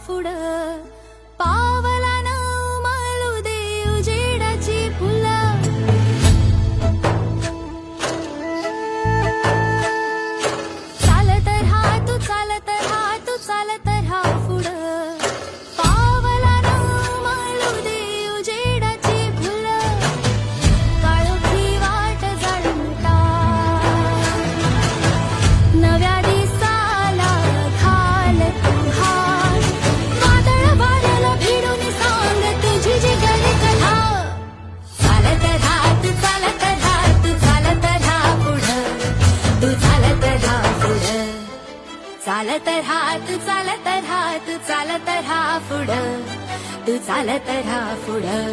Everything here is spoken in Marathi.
पुढं पावलानं मालू दे उजेडाची फुलं चालत राहा तू चालत राहा तू चालत राहा पुढं पावलानं मालू दे उजेडाची फुलं काळोखी वाट जाणून टाक नव्या दिसाला घाल तू हात वादळ वाऱ्याला भिडून सांग तुझी जी गली कथा चालत राहा तू चालत राहा तू चालत राहा पुढं तू चालत राहा पुढं चालत राहा तू चालत राहा तू चालत राहा पुढं तू चालत राहा पुढं